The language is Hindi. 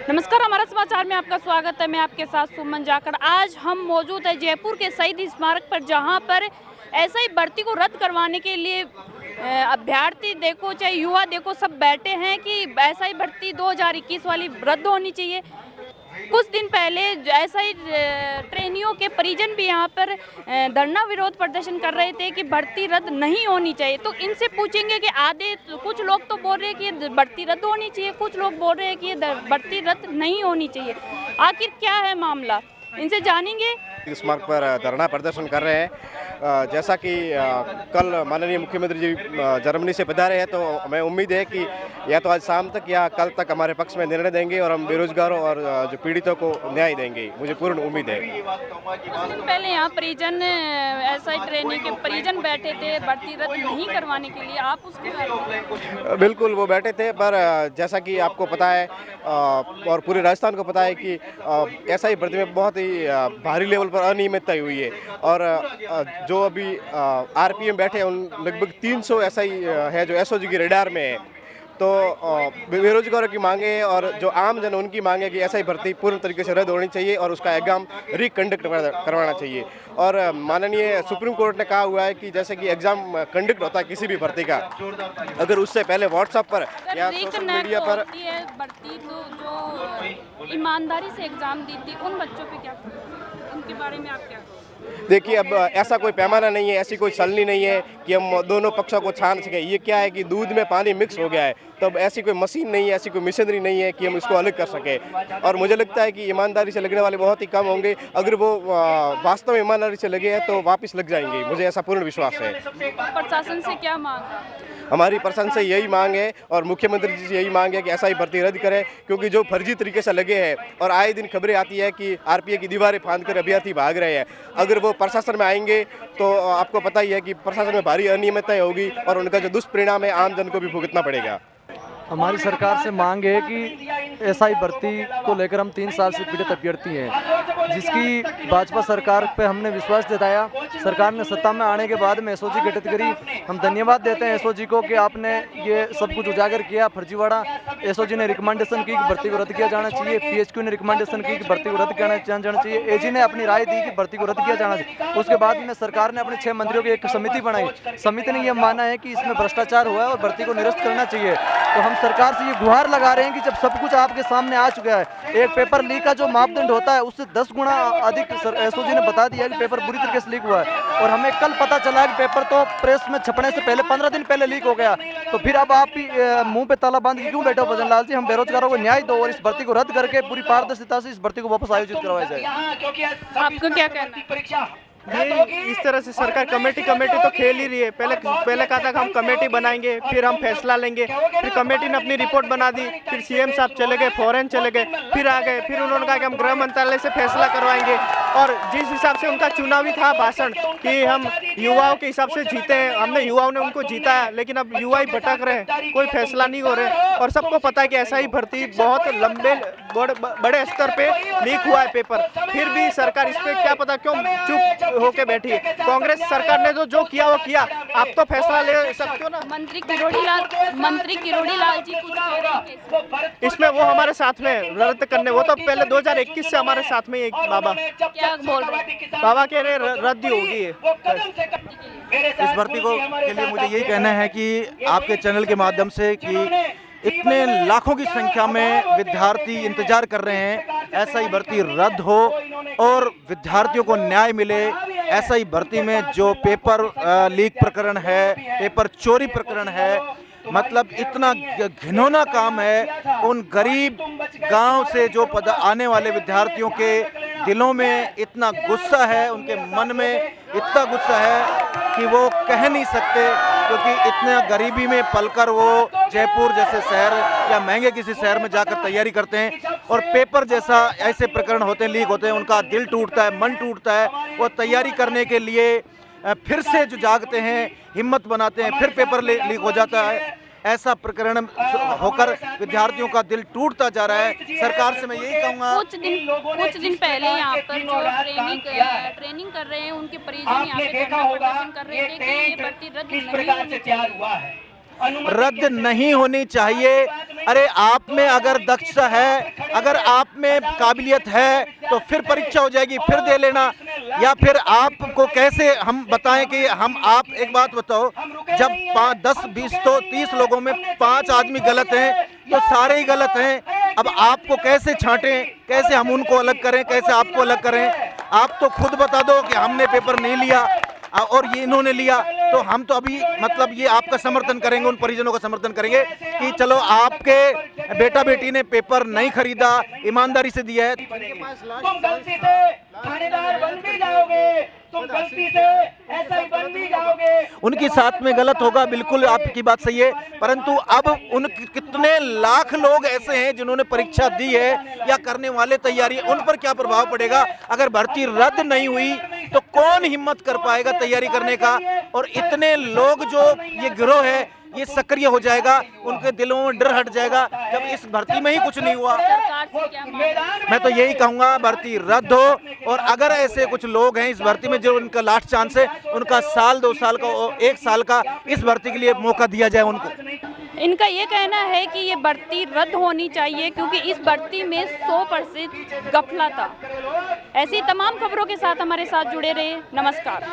नमस्कार, हमारा समाचार में आपका स्वागत है। मैं आपके साथ सुमन जाकर। आज हम मौजूद है जयपुर के शहीद स्मारक पर, जहां पर एसआई भर्ती को रद्द करवाने के लिए अभ्यर्थी देखो चाहे युवा देखो सब बैठे हैं कि एसआई भर्ती 2021 वाली रद्द होनी चाहिए। कुछ दिन पहले एसआई ट्रेनियों के परिजन भी यहां पर धरना विरोध प्रदर्शन कर रहे थे कि भर्ती रद्द नहीं होनी चाहिए। तो इनसे पूछेंगे कि आधे कुछ लोग तो बोल रहे हैं कि भर्ती रद्द होनी चाहिए, कुछ लोग बोल रहे हैं कि भर्ती रद्द नहीं होनी चाहिए। आखिर क्या है मामला, इनसे जानेंगे। इस मार्ग पर धरना प्रदर्शन कर रहे हैं। जैसा कि कल माननीय मुख्यमंत्री जी जर्मनी से पधारे हैं, तो हमें उम्मीद है कि या तो आज शाम तक या कल तक हमारे पक्ष में निर्णय देंगे और हम बेरोजगारों और जो पीड़ितों को न्याय देंगे। मुझे पूर्ण उम्मीद है। कुछ दिन पहले यहाँ परिजन एसआई ट्रेनिंग के परिजन बैठे थे भर्ती रद्द नहीं करवाने के लिए, आप उसके बारे में? बिल्कुल, वो बैठे थे, पर जैसा कि आपको पता है और पूरे राजस्थान को पता है कि एसआई भर्ती में बहुत ही भारी लेवल पर अनियमितता हुई है। और जो अभी आरपीएम बैठे हैं उन लगभग 300 एसआई है जो एसओजी की रेडार में है। तो बेरोजगारों की मांगे और जो आम जन उनकी मांगे कि एसआई भर्ती पूर्ण तरीके से रद्द होनी चाहिए और उसका एग्जाम रिकंडक्ट करवाना चाहिए। और माननीय सुप्रीम कोर्ट ने कहा हुआ है कि जैसे कि एग्जाम कंडक्ट होता है किसी भी भर्ती का, अगर उससे पहले व्हाट्सएप पर या सोशल मीडिया पर भर्ती तो जो ईमानदारी से एग्जाम दी थी उन बच्चों पे क्या, उनके बारे में आप क्या? देखिए, अब ऐसा कोई पैमाना नहीं है, ऐसी कोई छलनी नहीं है कि हम दोनों पक्षों को छान सके। ये क्या है कि दूध में पानी मिक्स हो गया है, तब ऐसी कोई मशीन नहीं है, ऐसी कोई मशीनरी नहीं है कि हम इसको अलग कर सके। और मुझे लगता है कि ईमानदारी से लगने वाले बहुत ही कम होंगे। अगर वो वास्तव में ईमानदारी से लगे हैं तो वापस लग जाएंगे, मुझे ऐसा पूर्ण विश्वास है। प्रशासन से क्या मांग? हमारी प्रशासन से यही मांग है और मुख्यमंत्री जी से यही मांग है कि एसआई भर्ती रद्द करें, क्योंकि जो फर्जी तरीके से लगे हैं और आए दिन खबरें आती है कि आरपीए की दीवारें फांदकर अभ्यर्थी भाग रहे हैं। अगर वो प्रशासन में आएंगे तो आपको पता ही है कि प्रशासन में भारी अनियमितताएं होगी और उनका जो दुष्परिणाम है आम जन को भी भुगतना पड़ेगा। हमारी सरकार से मांग है कि एसआई भर्ती को लेकर हम 3 साल से पीड़ित अभ्यर्थी हैं, जिसकी भाजपा सरकार पे हमने विश्वास जताया। सरकार ने सत्ता में आने के बाद में एसओजी गठित करी। हम धन्यवाद देते हैं एसओजी को कि आपने ये सब कुछ उजागर किया, फर्जीवाड़ा। एसओजी ने रिकमेंडेशन की कि भर्ती को रद्द किया जाना चाहिए, पीएचक्यू ने रिकमेंडेशन की कि भर्ती को रद्द किया जाना चाहिए, एजी ने अपनी राय दी कि भर्ती को रद्द किया जाना चाहिए। उसके बाद में सरकार ने अपने 6 मंत्रियों की एक समिति बनाई। समिति ने यह माना है कि इसमें भ्रष्टाचार हुआ है और भर्ती को निरस्त करना चाहिए। तो हम सरकार से ये गुहार लगा रहे हैं कि जब सब कुछ आपके सामने आ चुका है, एक पेपर लीक का जो मापदंड होता है उससे 10 गुना अधिक एसओजी ने बता दिया कि पेपर बुरी तरीके से लीक हुआ है। और हमें कल पता चला कि पेपर तो प्रेस में छपने से पहले 15 दिन पहले लीक हो गया। तो फिर अब आप भी मुंह पे ताला बांध के क्यों बैठे हो भजन लाल जी? हम बेरोजगारों को न्याय दो और इस भर्ती को रद्द करके पूरी पारदर्शिता से इस भर्ती को वापस आयोजित करवाया जाए। आपको क्या कहना है? ये इस तरह से सरकार कमेटी तो खेल ही रही है। पहले कहा था कि हम कमेटी बनाएंगे, फिर हम फैसला लेंगे। फिर कमेटी ने अपनी रिपोर्ट बना दी, फिर सीएम साहब चले गए, फॉरेन चले गए, फिर आ गए, फिर उन्होंने कहा कि हम गृह मंत्रालय से फैसला करवाएंगे। और जिस हिसाब से उनका चुनावी था भाषण कि हम युवाओं के हिसाब से जीते हैं, हमने युवाओं ने उनको जीता है, लेकिन अब युवा ही भटक रहे हैं, कोई फैसला नहीं हो रहे। और सबको पता है कि ऐसा ही भर्ती बहुत लंबे बड़े स्तर पे लीक हुआ है पेपर, फिर भी सरकार इस पे क्या पता क्यों चुप होके बैठी है। कांग्रेस सरकार ने जो किया वो किया, आप तो फैसला ले सकते हो ना। मंत्री किरोड़ी लाल जी कुछ कह रहे हैं इसमें, वो हमारे साथ में रद्द करने, वो तो पहले 2021 से हमारे साथ में। एक बाबा क्या बोल रहे हैं? बाबा कह रहे रद्द ही होगी। इस भर्ती को के लिए मुझे यही कहना है कि आपके चैनल के माध्यम से कि इतने लाखों की संख्या में विद्यार्थी इंतजार कर रहे हैं एसआई भर्ती रद्द हो और विद्यार्थियों को न्याय मिले। एसआई भर्ती में जो पेपर लीक प्रकरण है, पेपर चोरी प्रकरण है, मतलब इतना घिनौना काम है। उन गरीब गांव से जो आने वाले विद्यार्थियों के दिलों में इतना गुस्सा है, उनके मन में इतना गुस्सा है कि वो कह नहीं सकते, क्योंकि इतना गरीबी में पलकर वो जयपुर जैसे शहर या महंगे किसी शहर में जाकर तैयारी करते हैं और पेपर जैसा ऐसे प्रकरण होते हैं, लीक होते हैं, उनका दिल टूटता है, मन टूटता है। वो तैयारी करने के लिए फिर से जो जागते हैं, हिम्मत बनाते हैं, फिर पेपर लीक हो जाता है। ऐसा प्रकरण होकर विद्यार्थियों का दिल टूटता जा रहा है। सरकार से मैं यही कहूँगा, कुछ दिन पहले यहाँ पर जो ट्रेनिंग कर रहे हैं उनके परिजन यहाँ पे धरना प्रदर्शन कर रहे थे कि ये भर्ती रद्द नहीं होनी चाहिए। रद्द नहीं होनी चाहिए। अरे आप में अगर दक्षता है, अगर आप में काबिलियत है तो फिर परीक्षा हो जाएगी, फिर दे लेना। या फिर आपको कैसे हम बताएं कि आप एक बात बताओ, जब 5, 10, 20 तो 30 लोगों में 5 आदमी गलत हैं तो सारे ही गलत हैं। अब आपको कैसे छांटें, कैसे हम उनको अलग करें, कैसे आपको अलग करें? आप तो खुद बता दो कि हमने पेपर नहीं लिया और ये इन्होंने लिया, तो हम तो अभी मतलब ये आपका समर्थन करेंगे, उन परिजनों का समर्थन करेंगे कि चलो आपके बेटा बेटी ने पेपर नहीं खरीदा, ईमानदारी से दिया है। तुम गलती से थानेदार बन भी जाओगे, तुम गलती से ऐसा ही बन भी जाओगे। उनके साथ में गलत होगा, बिल्कुल आपकी बात सही है, परंतु अब उन कितने लाख लोग ऐसे हैं जिन्होंने परीक्षा दी है या करने वाले तैयारी, उन पर क्या प्रभाव पड़ेगा? अगर भर्ती रद्द नहीं हुई तो कौन हिम्मत कर पाएगा तैयारी करने का? और इतने लोग जो ये गिरोह है ये सक्रिय हो जाएगा, उनके दिलों में डर हट जाएगा जब इस भर्ती में ही कुछ नहीं हुआ। सरकार से क्या मांग? मैं तो यही कहूंगा भर्ती रद्द हो, और अगर ऐसे कुछ लोग हैं इस भर्ती में जो उनका लास्ट चांस है, उनका साल 2 साल का 1 साल का इस भर्ती के लिए मौका दिया जाए उनको। इनका ये कहना है कि ये भर्ती रद्द होनी चाहिए क्योंकि इस भर्ती में 100% गफला था। ऐसी तमाम खबरों के साथ हमारे साथ जुड़े रहे। नमस्कार।